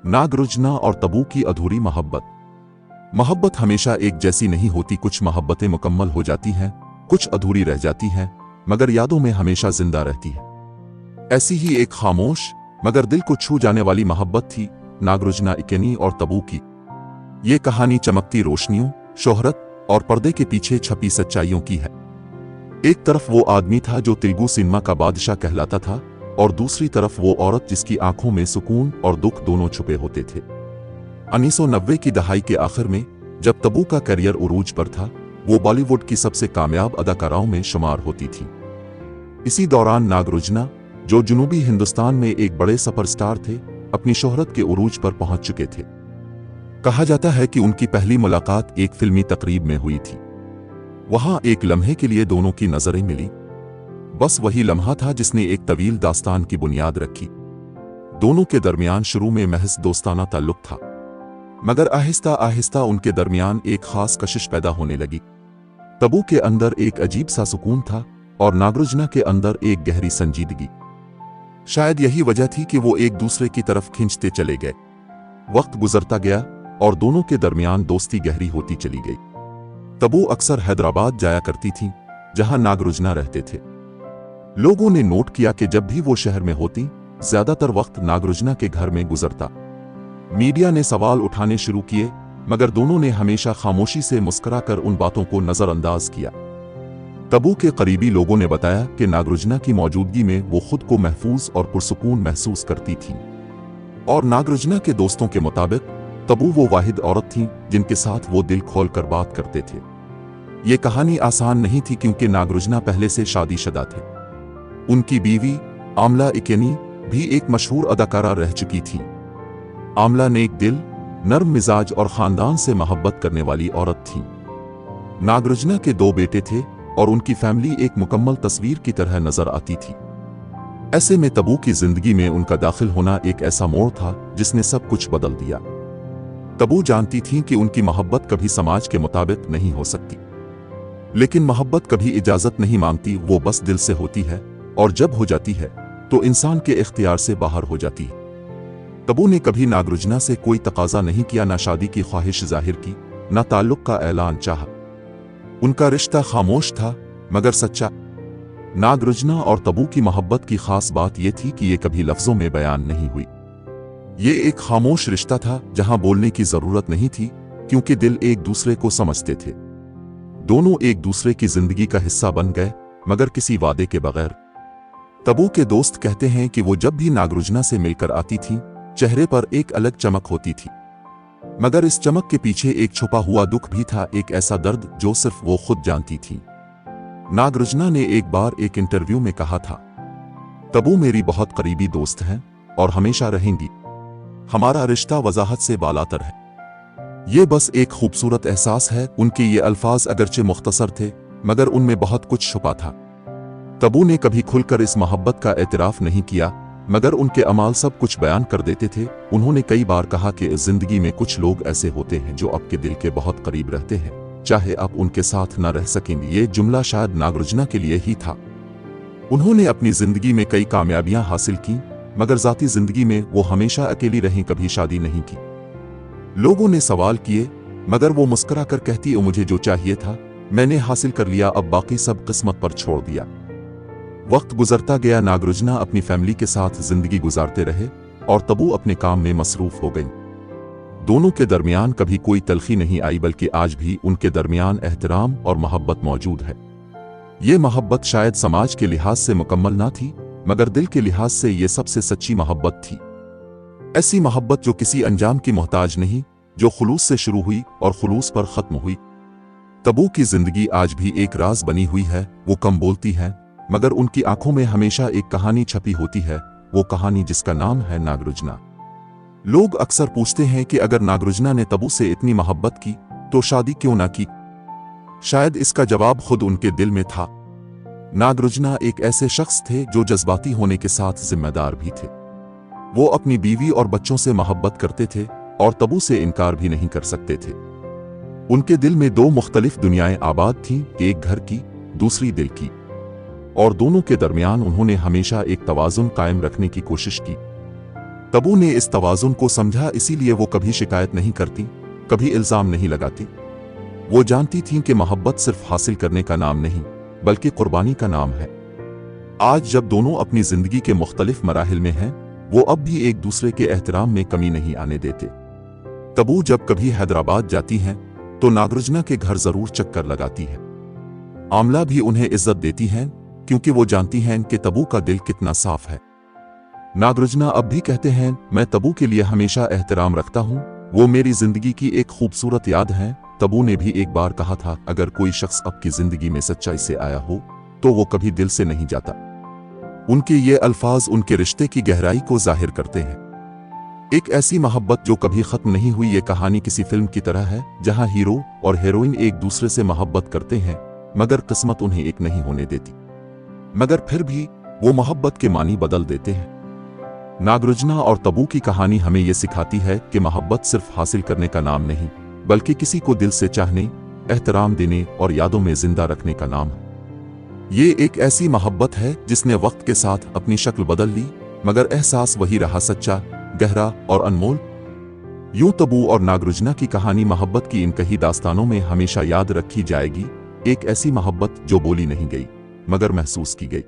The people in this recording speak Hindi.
नागरुजना और तबू की अधूरी मोहब्बत। मोहब्बत हमेशा एक जैसी नहीं होती। कुछ मोहब्बतें मुकम्मल हो जाती हैं, कुछ अधूरी रह जाती हैं, मगर यादों में हमेशा जिंदा रहती है। ऐसी ही एक खामोश मगर दिल को छू जाने वाली मोहब्बत थी नागरुजना इकेनी और तबू की। ये कहानी चमकती रोशनियों, शोहरत और पर्दे के पीछे छपी सच्चाइयों की है। एक तरफ वो आदमी था जो तेलुगु सिनेमा का बादशाह कहलाता था, और दूसरी तरफ वो औरत जिसकी आंखों में सुकून और दुख दोनों छुपे होते थे। 1990 की दहाई के आखिर में जब तबू का करियर उरूज पर था, वो बॉलीवुड की सबसे कामयाब अदाकाराओं में शुमार होती थी। इसी दौरान नागरुजना, जो जनूबी हिंदुस्तान में एक बड़े सुपरस्टार थे, अपनी शोहरत के उरूज पर पहुंच चुके थे। कहा जाता है कि उनकी पहली मुलाकात एक फिल्मी तकरीब में हुई थी। वहां एक लम्हे के लिए दोनों की नजरें मिली। बस वही लम्हा था जिसने एक तवील दास्तान की बुनियाद रखी। दोनों के दरमियान शुरू में महज दोस्ताना ताल्लुक था, मगर आहिस्ता आहिस्ता उनके दरमियान एक खास कशिश पैदा होने लगी। तबू के अंदर एक अजीब सा सुकून था और नागरुजना के अंदर एक गहरी संजीदगी। शायद यही वजह थी कि वो एक दूसरे की तरफ खींचते चले गए। वक्त गुजरता गया और दोनों के दरमियान दोस्ती गहरी होती चली गई। तबू अक्सर हैदराबाद जाया करती थी, जहां नागरुजना रहते थे। लोगों ने नोट किया कि जब भी वो शहर में होती, ज्यादातर वक्त नागरुजना के घर में गुजरता। मीडिया ने सवाल उठाने शुरू किए, मगर दोनों ने हमेशा खामोशी से मुस्कुराकर उन बातों को नजरअंदाज किया। तबू के करीबी लोगों ने बताया कि नागरुजना की मौजूदगी में वो खुद को महफूज और पुरसुकून महसूस करती थी, और नागरुजना के दोस्तों के मुताबिक तबू वो वाहिद औरत थी जिनके साथ वो दिल खोलकर बात करते थे। ये कहानी आसान नहीं थी, क्योंकि नागरुजना पहले से शादीशुदा थे। उनकी बीवी आमला इकेनी भी एक मशहूर अदाकारा रह चुकी थी। आमला नेक दिल, नर्म मिजाज और खानदान से मोहब्बत करने वाली औरत थी। नागरुजना के 2 बेटे थे और उनकी फैमिली एक मुकम्मल तस्वीर की तरह नजर आती थी। ऐसे में तबू की जिंदगी में उनका दाखिल होना एक ऐसा मोड़ था जिसने सब कुछ बदल दिया। तबू जानती थी कि उनकी मोहब्बत कभी समाज के मुताबिक नहीं हो सकती, लेकिन मोहब्बत कभी इजाजत नहीं मांगती। वो बस दिल से होती है, और जब हो जाती है तो इंसान के इख्तियार से बाहर हो जाती है। तबू ने कभी नागरुजना से कोई तकाजा नहीं किया, ना शादी की ख्वाहिश जाहिर की, ना ताल्लुक का ऐलान चाहा। उनका रिश्ता खामोश था मगर सच्चा। नागरुजना और तबू की मोहब्बत की खास बात यह थी कि ये कभी लफ्जों में बयान नहीं हुई। ये एक खामोश रिश्ता था जहां बोलने की जरूरत नहीं थी, क्योंकि दिल एक दूसरे को समझते थे। दोनों एक दूसरे की जिंदगी का हिस्सा बन गए, मगर किसी वादे के बगैर। तबू के दोस्त कहते हैं कि वो जब भी नागरुजना से मिलकर आती थी, चेहरे पर एक अलग चमक होती थी, मगर इस चमक के पीछे एक छुपा हुआ दुख भी था, एक ऐसा दर्द जो सिर्फ वो खुद जानती थी। नागरुजना ने एक बार एक इंटरव्यू में कहा था, तबू मेरी बहुत करीबी दोस्त हैं और हमेशा रहेंगी। हमारा रिश्ता वजाहत से बालातर है। ये बस एक खूबसूरत एहसास है। उनके ये अल्फाज अगरचे मुख्तसर थे, मगर उनमें बहुत कुछ छुपा था। तबू ने कभी खुलकर इस मोहब्बत का एतराफ नहीं किया, मगर उनके अमाल सब कुछ बयान कर देते थे। उन्होंने कई बार कहा कि जिंदगी में कुछ लोग ऐसे होते हैं जो आपके दिल के बहुत करीब रहते हैं, चाहे आप उनके साथ न रह सकेंगे। ये जुमला शायद नागरुजना के लिए ही था। उन्होंने अपनी जिंदगी में कई कामयाबियां हासिल की, मगर जाती जिंदगी में वो हमेशा अकेली रहीं, कभी शादी नहीं की। लोगों ने सवाल किए, मगर वो मुस्कुराकर कहती, मुझे जो चाहिए था मैंने हासिल कर लिया, अब बाकी सब किस्मत पर छोड़ दिया। वक्त गुजरता गया, नागरुजना अपनी फैमिली के साथ जिंदगी गुजारते रहे और तबू अपने काम में मसरूफ हो गई। दोनों के दरमियान कभी कोई तलखी नहीं आई, बल्कि आज भी उनके दरमियान एहतराम और मोहब्बत मौजूद है। ये मोहब्बत शायद समाज के लिहाज से मुकम्मल ना थी, मगर दिल के लिहाज से ये सबसे सच्ची मोहब्बत थी। ऐसी मोहब्बत जो किसी अंजाम की मोहताज नहीं, जो खुलूस से शुरू हुई और खुलूस पर खत्म हुई। तबू की जिंदगी आज भी एक राज बनी हुई है। वो कम बोलती हैं, मगर उनकी आंखों में हमेशा एक कहानी छपी होती है, वो कहानी जिसका नाम है नागरुजना। लोग अक्सर पूछते हैं कि अगर नागरुजना ने तबू से इतनी मोहब्बत की तो शादी क्यों ना की। शायद इसका जवाब खुद उनके दिल में था। नागरुजना एक ऐसे शख्स थे जो जज्बाती होने के साथ जिम्मेदार भी थे। वो अपनी बीवी और बच्चों से मोहब्बत करते थे और तबू से इनकार भी नहीं कर सकते थे। उनके दिल में 2 मुख्तलिफ दुनियाएं आबाद थीं, एक घर की, दूसरी दिल की, और दोनों के दरमियान उन्होंने हमेशा एक तवाज़ुन कायम रखने की कोशिश की। तबू ने इस तवाज़ुन को समझा, इसीलिए वो कभी शिकायत नहीं करती, कभी इल्ज़ाम नहीं लगाती। वो जानती थीं कि मोहब्बत सिर्फ हासिल करने का नाम नहीं बल्कि कुर्बानी का नाम है। आज जब दोनों अपनी जिंदगी के मुख्तलिफ मराहिल में हैं, वो अब भी एक दूसरे के एहतराम में कमी नहीं आने देते। तबू जब कभी हैदराबाद जाती हैं तो नागार्जुना के घर जरूर चक्कर लगाती है। आमला भी उन्हें इज्जत देती हैं क्योंकि वो जानती हैं कि तबू का दिल कितना साफ है। नागार्जुना अब भी कहते हैं, मैं तबू के लिए हमेशा एहतराम रखता हूँ, वो मेरी जिंदगी की एक खूबसूरत याद है। तबू ने भी एक बार कहा था, अगर कोई शख्स आपकी जिंदगी में सच्चाई से आया हो तो वो कभी दिल से नहीं जाता। उनके ये अल्फाज उनके रिश्ते की गहराई को जाहिर करते हैं। एक ऐसी मोहब्बत जो कभी खत्म नहीं हुई। ये कहानी किसी फिल्म की तरह है जहां हीरो और हीरोइन एक दूसरे से मोहब्बत करते हैं मगर किस्मत उन्हें एक नहीं होने देती, मगर फिर भी वो मोहब्बत के मानी बदल देते हैं। नागार्जुना और तबू की कहानी हमें ये सिखाती है कि मोहब्बत सिर्फ हासिल करने का नाम नहीं बल्कि किसी को दिल से चाहने, एहतराम देने और यादों में जिंदा रखने का नाम है। ये एक ऐसी मोहब्बत है जिसने वक्त के साथ अपनी शक्ल बदल ली मगर एहसास वही रहा, सच्चा, गहरा और अनमोल। यूं तबू और नागार्जुना की कहानी मोहब्बत की इन कही दास्तानों में हमेशा याद रखी जाएगी। एक ऐसी मोहब्बत जो बोली नहीं गई मगर महसूस की गई।